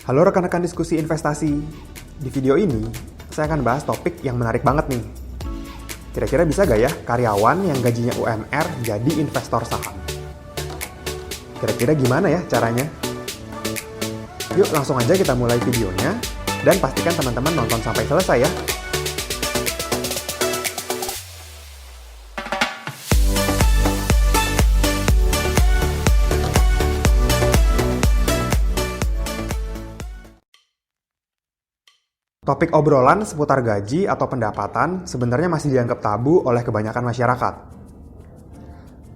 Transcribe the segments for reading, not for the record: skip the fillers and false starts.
Halo rekan-rekan diskusi investasi. Di video ini, saya akan bahas topik yang menarik banget nih. Kira-kira bisa gak ya karyawan yang gajinya UMR jadi investor saham? Kira-kira gimana ya caranya? Yuk langsung aja kita mulai videonya, dan pastikan teman-teman nonton sampai selesai ya. Topik obrolan seputar gaji atau pendapatan sebenarnya masih dianggap tabu oleh kebanyakan masyarakat.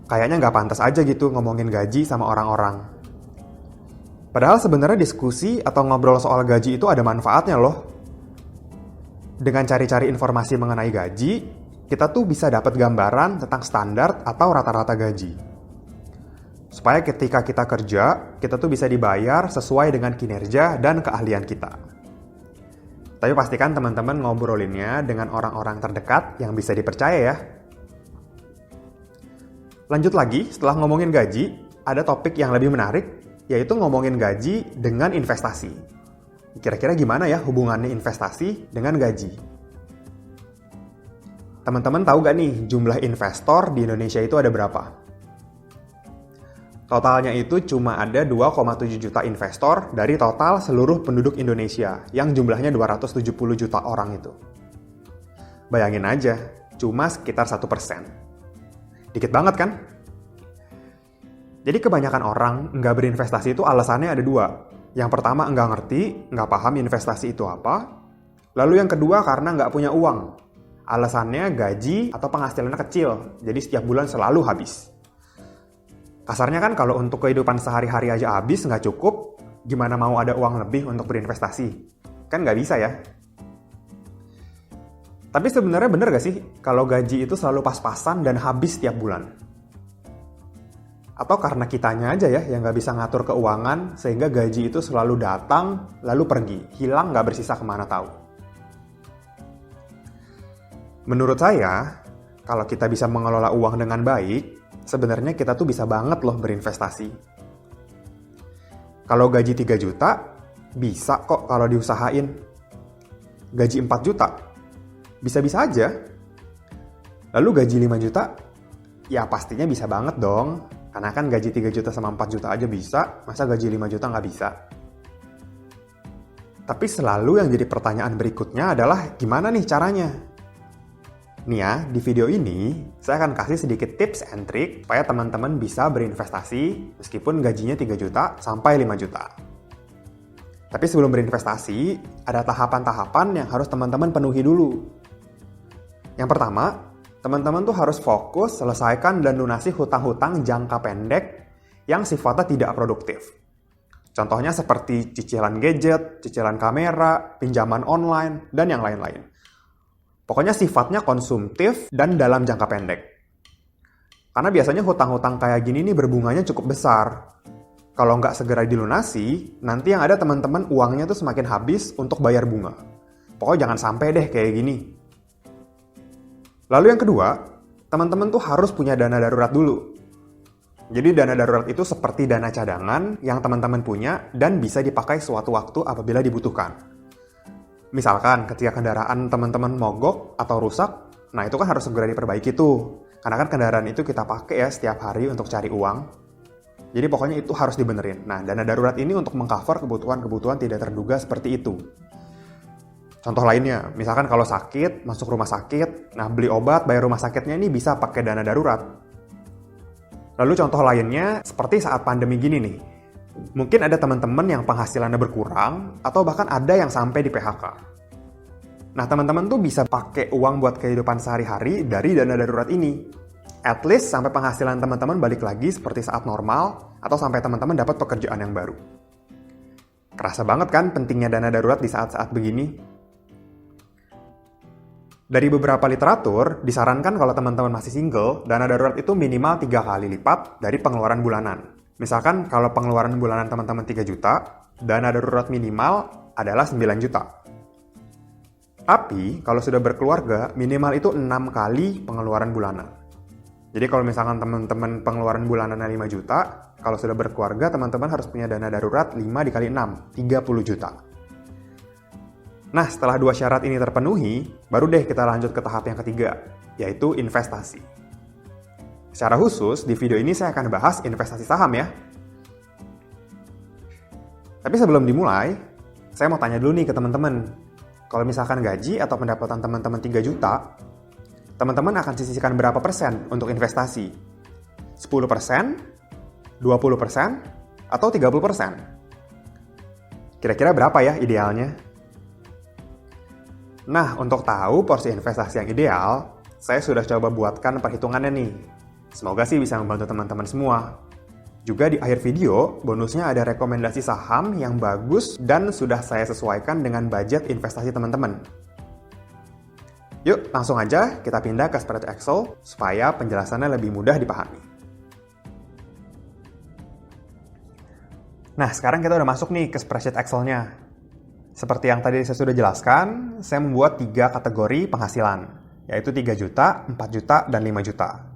Kayaknya nggak pantas aja gitu ngomongin gaji sama orang-orang. Padahal sebenarnya diskusi atau ngobrol soal gaji itu ada manfaatnya loh. Dengan cari-cari informasi mengenai gaji, kita tuh bisa dapat gambaran tentang standar atau rata-rata gaji. Supaya ketika kita kerja, kita tuh bisa dibayar sesuai dengan kinerja dan keahlian kita. Tapi pastikan teman-teman ngobrolinnya dengan orang-orang terdekat yang bisa dipercaya ya. Lanjut lagi, setelah ngomongin gaji, ada topik yang lebih menarik, yaitu ngomongin gaji dengan investasi. Kira-kira gimana ya hubungannya investasi dengan gaji? Teman-teman tahu gak nih jumlah investor di Indonesia itu ada berapa? Totalnya itu cuma ada 2,7 juta investor dari total seluruh penduduk Indonesia yang jumlahnya 270 juta orang itu. Bayangin aja, cuma sekitar 1%. Dikit banget kan? Jadi kebanyakan orang nggak berinvestasi itu alasannya ada dua. Yang pertama nggak ngerti, nggak paham investasi itu apa. Lalu yang kedua karena nggak punya uang. Alasannya gaji atau penghasilannya kecil, jadi setiap bulan selalu habis. Kasarnya kan kalau untuk kehidupan sehari-hari aja habis nggak cukup, gimana mau ada uang lebih untuk berinvestasi? Kan nggak bisa ya. Tapi sebenarnya bener gak sih kalau gaji itu selalu pas-pasan dan habis tiap bulan? Atau karena kitanya aja ya yang nggak bisa ngatur keuangan sehingga gaji itu selalu datang lalu pergi, hilang nggak bersisa kemana tahu. Menurut saya, kalau kita bisa mengelola uang dengan baik, sebenarnya kita tuh bisa banget loh berinvestasi. Kalau gaji 3 juta, bisa kok kalau diusahain. Gaji 4 juta, bisa-bisa aja. Lalu gaji 5 juta, ya pastinya bisa banget dong. Karena kan gaji 3 juta sama 4 juta aja bisa, masa gaji 5 juta nggak bisa? Tapi selalu yang jadi pertanyaan berikutnya adalah gimana nih caranya? Nih ya, di video ini saya akan kasih sedikit tips and trick supaya teman-teman bisa berinvestasi meskipun gajinya 3 juta sampai 5 juta. Tapi sebelum berinvestasi, ada tahapan-tahapan yang harus teman-teman penuhi dulu. Yang pertama, teman-teman tuh harus fokus selesaikan dan lunasi hutang-hutang jangka pendek yang sifatnya tidak produktif. Contohnya seperti cicilan gadget, cicilan kamera, pinjaman online, dan yang lain-lain. Pokoknya sifatnya konsumtif dan dalam jangka pendek. Karena biasanya hutang-hutang kayak gini nih berbunganya cukup besar. Kalau nggak segera dilunasi, nanti yang ada teman-teman uangnya tuh semakin habis untuk bayar bunga. Pokoknya jangan sampai deh kayak gini. Lalu yang kedua, teman-teman tuh harus punya dana darurat dulu. Jadi dana darurat itu seperti dana cadangan yang teman-teman punya dan bisa dipakai suatu waktu apabila dibutuhkan. Misalkan ketika kendaraan teman-teman mogok atau rusak, nah itu kan harus segera diperbaiki tuh. Karena kan kendaraan itu kita pakai ya setiap hari untuk cari uang. Jadi pokoknya itu harus dibenerin. Nah, dana darurat ini untuk mengcover kebutuhan-kebutuhan tidak terduga seperti itu. Contoh lainnya, misalkan kalau sakit, masuk rumah sakit, nah beli obat, bayar rumah sakitnya ini bisa pakai dana darurat. Lalu contoh lainnya, seperti saat pandemi gini nih. Mungkin ada teman-teman yang penghasilannya berkurang, atau bahkan ada yang sampai di PHK. Nah, teman-teman tuh bisa pakai uang buat kehidupan sehari-hari dari dana darurat ini. At least sampai penghasilan teman-teman balik lagi seperti saat normal, atau sampai teman-teman dapat pekerjaan yang baru. Kerasa banget kan pentingnya dana darurat di saat-saat begini? Dari beberapa literatur, disarankan kalau teman-teman masih single, dana darurat itu minimal 3 kali lipat dari pengeluaran bulanan. Misalkan kalau pengeluaran bulanan teman-teman 3 juta, dana darurat minimal adalah 9 juta. Tapi kalau sudah berkeluarga, minimal itu 6 kali pengeluaran bulanan. Jadi kalau misalkan teman-teman pengeluaran bulanannya 5 juta, kalau sudah berkeluarga, teman-teman harus punya dana darurat 5 dikali 6, 30 juta. Nah, setelah 2 syarat ini terpenuhi, baru deh kita lanjut ke tahap yang ketiga, yaitu investasi. Secara khusus, di video ini saya akan bahas investasi saham ya. Tapi sebelum dimulai, saya mau tanya dulu nih ke teman-teman. Kalau misalkan gaji atau pendapatan teman-teman 3 juta, teman-teman akan sisihkan berapa persen untuk investasi? 10%, 20%, atau 30%? Kira-kira berapa ya idealnya? Nah, untuk tahu porsi investasi yang ideal, saya sudah coba buatkan perhitungannya nih. Semoga sih bisa membantu teman-teman semua. Juga di akhir video, bonusnya ada rekomendasi saham yang bagus dan sudah saya sesuaikan dengan budget investasi teman-teman. Yuk, langsung aja kita pindah ke spreadsheet Excel supaya penjelasannya lebih mudah dipahami. Nah, sekarang kita udah masuk nih ke spreadsheet Excel-nya. Seperti yang tadi saya sudah jelaskan, saya membuat 3 kategori penghasilan, yaitu 3 juta, 4 juta, dan 5 juta.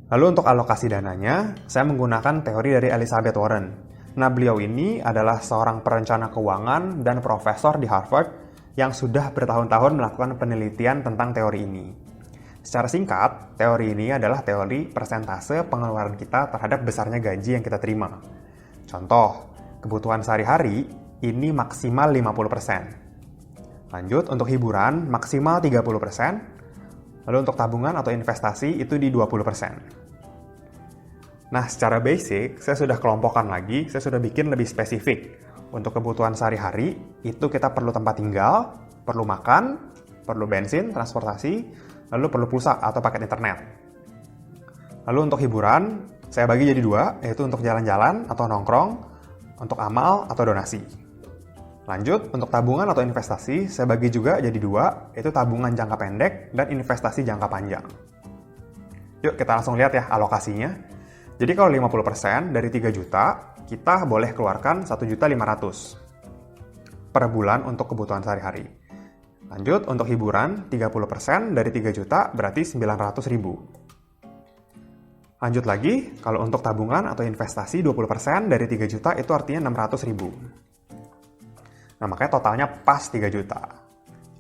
Lalu untuk alokasi dananya, saya menggunakan teori dari Elizabeth Warren. Nah, beliau ini adalah seorang perencana keuangan dan profesor di Harvard yang sudah bertahun-tahun melakukan penelitian tentang teori ini. Secara singkat, teori ini adalah teori persentase pengeluaran kita terhadap besarnya gaji yang kita terima. Contoh, kebutuhan sehari-hari ini maksimal 50%. Lanjut, untuk hiburan maksimal 30%. Lalu untuk tabungan atau investasi itu di 20%. Nah, secara basic, saya sudah kelompokkan lagi, saya sudah bikin lebih spesifik. Untuk kebutuhan sehari-hari, itu kita perlu tempat tinggal, perlu makan, perlu bensin, transportasi, lalu perlu pulsa atau paket internet. Lalu untuk hiburan, saya bagi jadi 2, yaitu untuk jalan-jalan atau nongkrong, untuk amal atau donasi. Lanjut, untuk tabungan atau investasi, saya bagi juga jadi 2, yaitu tabungan jangka pendek dan investasi jangka panjang. Yuk, kita langsung lihat ya alokasinya. Jadi kalau 50% dari 3 juta, kita boleh keluarkan 1.500.000 per bulan untuk kebutuhan sehari-hari. Lanjut, untuk hiburan, 30% dari 3 juta berarti 900.000. Lanjut lagi, kalau untuk tabungan atau investasi 20% dari 3 juta itu artinya 600.000. Nah, makanya totalnya pas 3 juta.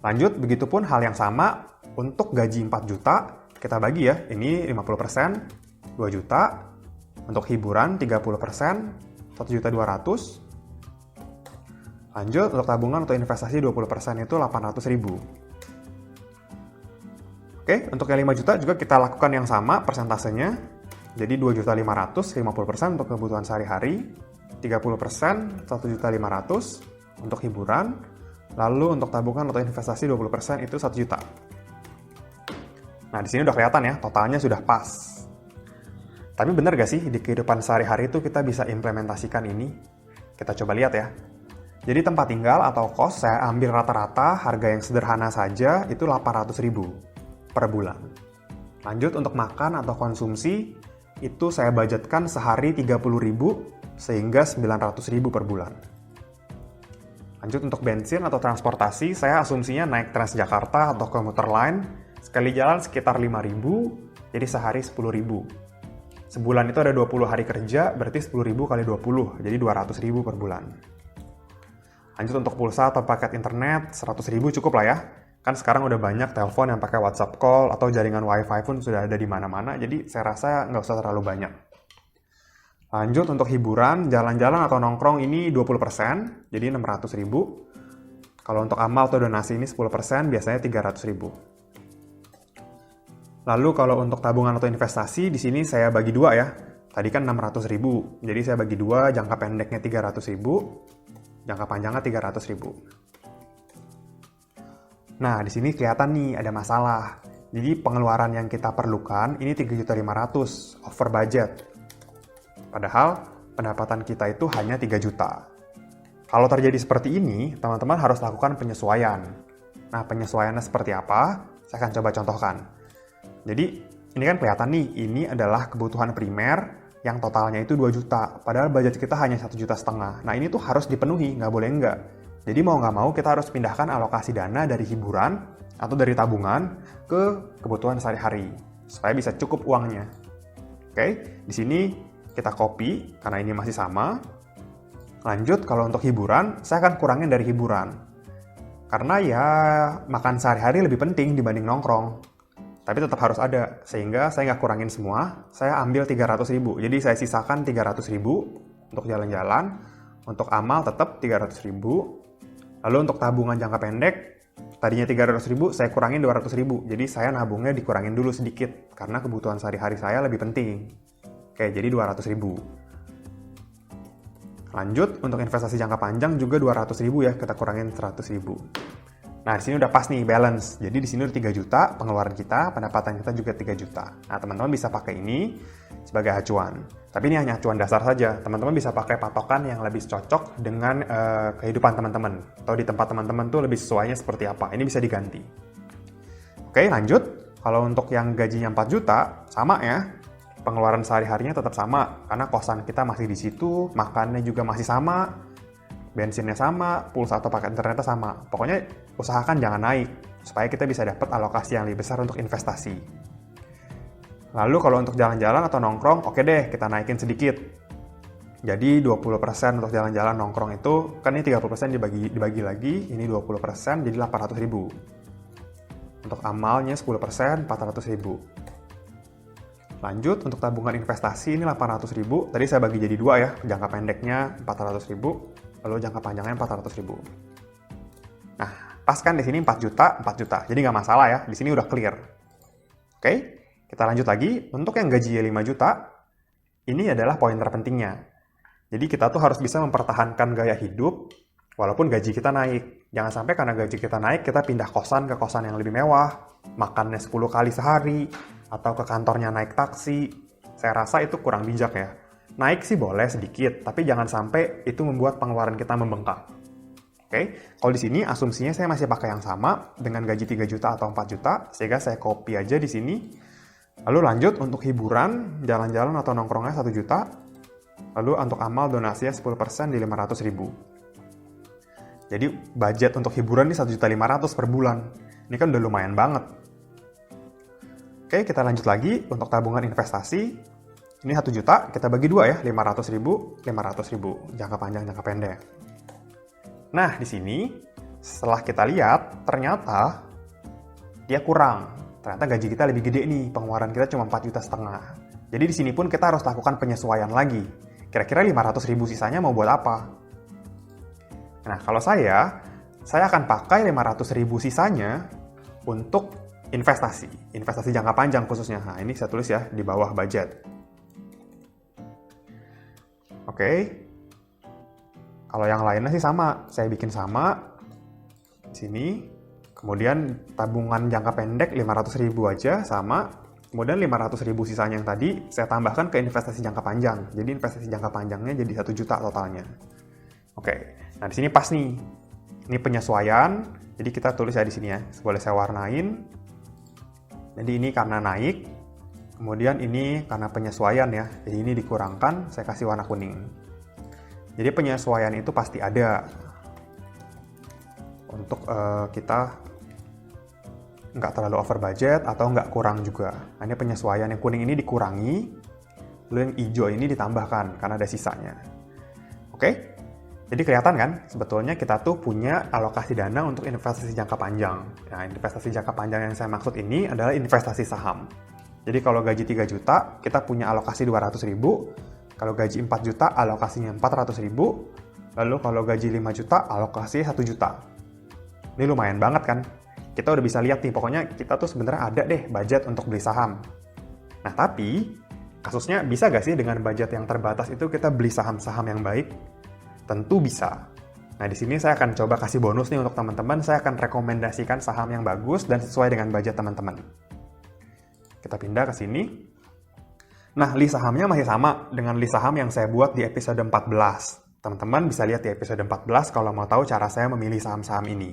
Lanjut, begitupun hal yang sama untuk gaji 4 juta, kita bagi ya, ini 50%, 2 juta. Untuk hiburan 30%, 1.200.000. Lanjut, untuk tabungan atau investasi 20% itu 800.000. Oke, untuk yang 5 juta juga kita lakukan yang sama persentasenya. Jadi 2.500.000, 50% untuk kebutuhan sehari-hari, 30%, 1.500.000 untuk hiburan, lalu untuk tabungan atau investasi 20% itu 1 juta. Nah, di sini udah kelihatan ya, totalnya sudah pas. Tapi benar gak sih di kehidupan sehari-hari itu kita bisa implementasikan ini? Kita coba lihat ya. Jadi tempat tinggal atau kos saya ambil rata-rata harga yang sederhana saja itu 800.000 per bulan. Lanjut untuk makan atau konsumsi, itu saya budgetkan sehari 30.000 sehingga 900.000 per bulan. Lanjut untuk bensin atau transportasi, saya asumsinya naik Transjakarta atau komuter line, sekali jalan sekitar 5.000, jadi sehari 10.000. Sebulan itu ada 20 hari kerja, berarti 10.000 kali 20, jadi 200.000 per bulan. Lanjut untuk pulsa atau paket internet, 100.000 cukup lah ya. Kan sekarang udah banyak telepon yang pakai WhatsApp call atau jaringan Wi-Fi pun sudah ada di mana-mana, jadi saya rasa nggak usah terlalu banyak. Lanjut untuk hiburan, jalan-jalan atau nongkrong ini 20%, jadi 600.000. Kalau untuk amal atau donasi ini 10%, biasanya 300.000. Lalu kalau untuk tabungan atau investasi, di sini saya bagi 2 ya. Tadi kan 600.000, jadi saya bagi 2, jangka pendeknya 300.000, jangka panjangnya 300.000. Nah, di sini kelihatan nih ada masalah. Jadi pengeluaran yang kita perlukan ini 3.500.000, over budget. Padahal pendapatan kita itu hanya 3 juta. Kalau terjadi seperti ini, teman-teman harus lakukan penyesuaian. Nah, penyesuaiannya seperti apa? Saya akan coba contohkan. Jadi, ini kan kelihatan nih, ini adalah kebutuhan primer yang totalnya itu 2 juta. Padahal budget kita hanya 1,5 juta. Nah, ini tuh harus dipenuhi, nggak boleh enggak. Jadi mau nggak mau kita harus pindahkan alokasi dana dari hiburan atau dari tabungan ke kebutuhan sehari-hari supaya bisa cukup uangnya. Oke, di sini kita copy karena ini masih sama. Lanjut, kalau untuk hiburan, saya akan kurangin dari hiburan. Karena ya makan sehari-hari lebih penting dibanding nongkrong. Tapi tetap harus ada, sehingga saya nggak kurangin semua, saya ambil 300.000. Jadi saya sisakan 300.000 untuk jalan-jalan, untuk amal tetap 300.000. Lalu untuk tabungan jangka pendek, tadinya 300.000, saya kurangin 200.000. Jadi saya nabungnya dikurangin dulu sedikit, karena kebutuhan sehari-hari saya lebih penting. Oke, jadi 200.000. Lanjut, untuk investasi jangka panjang juga 200.000 ya, kita kurangin 100.000. Nah, di sini udah pas nih, balance. Jadi di sini udah 3 juta, pengeluaran kita, pendapatan kita juga 3 juta. Nah, teman-teman bisa pakai ini sebagai acuan. Tapi ini hanya acuan dasar saja. Teman-teman bisa pakai patokan yang lebih cocok dengan kehidupan teman-teman. Atau di tempat teman-teman tuh lebih sesuainya seperti apa. Ini bisa diganti. Oke, lanjut. Kalau untuk yang gajinya 4 juta, sama ya. Pengeluaran sehari-harinya tetap sama. Karena kosan kita masih di situ, makannya juga masih sama, bensinnya sama, pulsa atau paket internetnya sama. Pokoknya usahakan jangan naik, supaya kita bisa dapat alokasi yang lebih besar untuk investasi. Lalu kalau untuk jalan-jalan atau nongkrong, oke deh, kita naikin sedikit. Jadi 20% untuk jalan-jalan nongkrong itu, kan ini 30% dibagi lagi, ini 20%, jadi 800.000. Untuk amalnya 10%, 400.000. Lanjut, untuk tabungan investasi ini 800.000. Tadi saya bagi jadi 2 ya, jangka pendeknya 400.000, lalu jangka panjangnya 400.000. Nah, pas kan di sini 4 juta, 4 juta. Jadi nggak masalah ya, di sini udah clear. Oke, kita lanjut lagi. Untuk yang gajinya 5 juta, ini adalah poin terpentingnya. Jadi kita tuh harus bisa mempertahankan gaya hidup walaupun gaji kita naik. Jangan sampai karena gaji kita naik, kita pindah kosan ke kosan yang lebih mewah, makannya 10 kali sehari, atau ke kantornya naik taksi. Saya rasa itu kurang bijak ya. Naik sih boleh sedikit, tapi jangan sampai itu membuat pengeluaran kita membengkak. Oke, kalau di sini asumsinya saya masih pakai yang sama dengan gaji 3 juta atau 4 juta, sehingga saya copy aja di sini. Lalu lanjut untuk hiburan, jalan-jalan atau nongkrongnya 1 juta. Lalu untuk amal donasinya 10% di 500.000. Jadi budget untuk hiburan ini 1.500.000 per bulan. Ini kan udah lumayan banget. Oke, kita lanjut lagi untuk tabungan investasi. Ini 1 juta, kita bagi 2 ya, 500.000, 500.000, jangka panjang, jangka pendek. Nah, di sini setelah kita lihat, ternyata dia kurang. Ternyata gaji kita lebih gede nih, pengeluaran kita cuma 4,5 juta. Jadi di sini pun kita harus lakukan penyesuaian lagi. Kira-kira 500.000 sisanya mau buat apa? Nah, kalau saya akan pakai 500.000 sisanya untuk investasi jangka panjang khususnya. Nah, ini saya tulis ya di bawah budget. Oke. Kalau yang lainnya sih sama, saya bikin sama di sini. Kemudian tabungan jangka pendek 500.000 aja sama. Kemudian 500.000 sisanya yang tadi saya tambahkan ke investasi jangka panjang. Jadi investasi jangka panjangnya jadi 1 juta totalnya. Oke. Nah, di sini pas nih. Ini penyesuaian. Jadi kita tulis ya di sini ya. Boleh saya warnain. Jadi ini karena naik, kemudian ini karena penyesuaian ya. Jadi ini dikurangkan, saya kasih warna kuning. Jadi penyesuaian itu pasti ada. Untuk kita nggak terlalu over budget atau nggak kurang juga. Nah, ini penyesuaian yang kuning ini dikurangi, lalu yang hijau ini ditambahkan karena ada sisanya. Oke? Jadi kelihatan kan, sebetulnya kita tuh punya alokasi dana untuk investasi jangka panjang. Nah, investasi jangka panjang yang saya maksud ini adalah investasi saham. Jadi kalau gaji 3 juta, kita punya alokasi 200.000. Kalau gaji 4 juta, alokasinya 400.000. Lalu kalau gaji 5 juta, alokasinya 1 juta. Ini lumayan banget kan? Kita udah bisa lihat nih, pokoknya kita tuh sebenarnya ada deh budget untuk beli saham. Nah, tapi kasusnya bisa gak sih dengan budget yang terbatas itu kita beli saham-saham yang baik? Tentu bisa. Nah, di sini saya akan coba kasih bonus nih untuk teman-teman. Saya akan rekomendasikan saham yang bagus dan sesuai dengan budget teman-teman. Kita pindah ke sini. Nah, list sahamnya masih sama dengan list saham yang saya buat di episode 14. Teman-teman bisa lihat di episode 14 kalau mau tahu cara saya memilih saham-saham ini.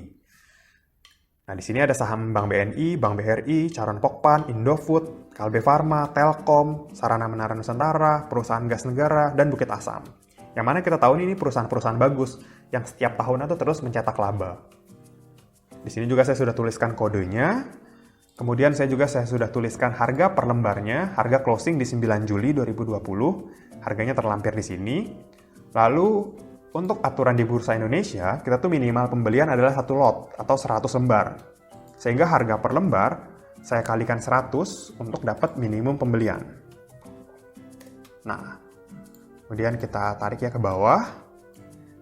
Nah, di sini ada saham Bank BNI, Bank BRI, Charon Pokpan, Indofood, Kalbe Farma, Telkom, Sarana Menara Nusantara, Perusahaan Gas Negara, dan Bukit Asam. Yang mana kita tahu ini perusahaan-perusahaan bagus yang setiap tahunnya tuh terus mencetak laba. Di sini juga saya sudah tuliskan kodenya. Kemudian saya sudah tuliskan harga per lembarnya, harga closing di 9 Juli 2020, harganya terlampir di sini. Lalu untuk aturan di Bursa Indonesia, kita tuh minimal pembelian adalah 1 lot atau 100 lembar. Sehingga harga per lembar saya kalikan 100 untuk dapat minimum pembelian. Nah, kemudian kita tarik ya ke bawah.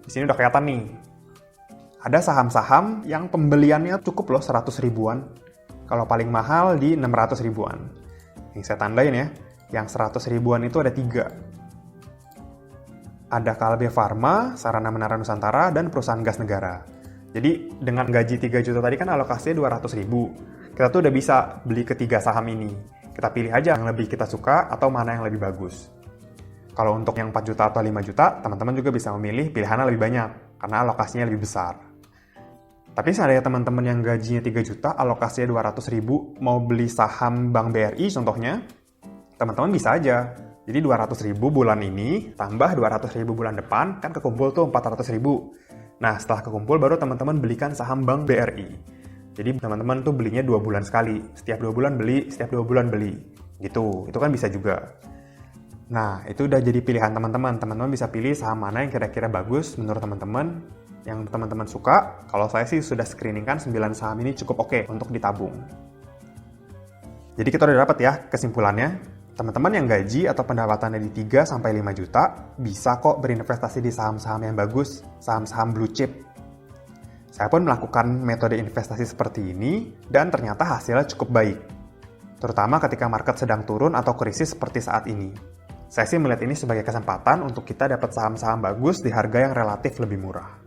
Di sini udah kelihatan nih. Ada saham-saham yang pembeliannya cukup loh 100 ribuan. Kalau paling mahal di 600 ribuan. Ini saya tandain ya. Yang 100 ribuan itu ada 3. Ada Kalbe Farma, Sarana Menara Nusantara, dan perusahaan gas negara. Jadi dengan gaji 3 juta tadi kan alokasinya 200 ribu. Kita tuh udah bisa beli ketiga saham ini. Kita pilih aja yang lebih kita suka atau mana yang lebih bagus. Kalau untuk yang 4 juta atau 5 juta, teman-teman juga bisa memilih pilihannya lebih banyak. Karena alokasinya lebih besar. Tapi seandainya teman-teman yang gajinya 3 juta, alokasinya 200 ribu, mau beli saham Bank BRI contohnya, teman-teman bisa aja. Jadi 200 ribu bulan ini, tambah 200 ribu bulan depan, kan kekumpul tuh 400 ribu. Nah, setelah kekumpul baru teman-teman belikan saham Bank BRI. Jadi teman-teman tuh belinya 2 bulan sekali. Setiap 2 bulan beli, setiap 2 bulan beli. Gitu, itu kan bisa juga. Nah, itu udah jadi pilihan teman-teman. Teman-teman bisa pilih saham mana yang kira-kira bagus menurut teman-teman, yang teman-teman suka. Kalau saya sih sudah screeningkan 9 saham ini cukup oke untuk ditabung. Jadi kita udah dapat ya kesimpulannya. Teman-teman yang gaji atau pendapatannya di 3-5 juta bisa kok berinvestasi di saham-saham yang bagus, saham-saham blue chip. Saya pun melakukan metode investasi seperti ini dan ternyata hasilnya cukup baik. Terutama ketika market sedang turun atau krisis seperti saat ini. Saya sih melihat ini sebagai kesempatan untuk kita dapat saham-saham bagus di harga yang relatif lebih murah.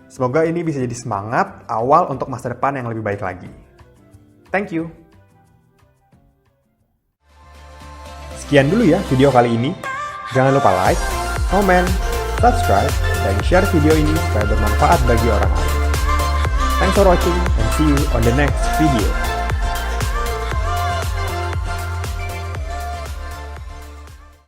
Semoga ini bisa jadi semangat awal untuk masa depan yang lebih baik lagi. Thank you. Sekian dulu ya video kali ini. Jangan lupa like, comment, subscribe, dan share video ini supaya bermanfaat bagi orang lain. Thanks for watching and see you on the next video.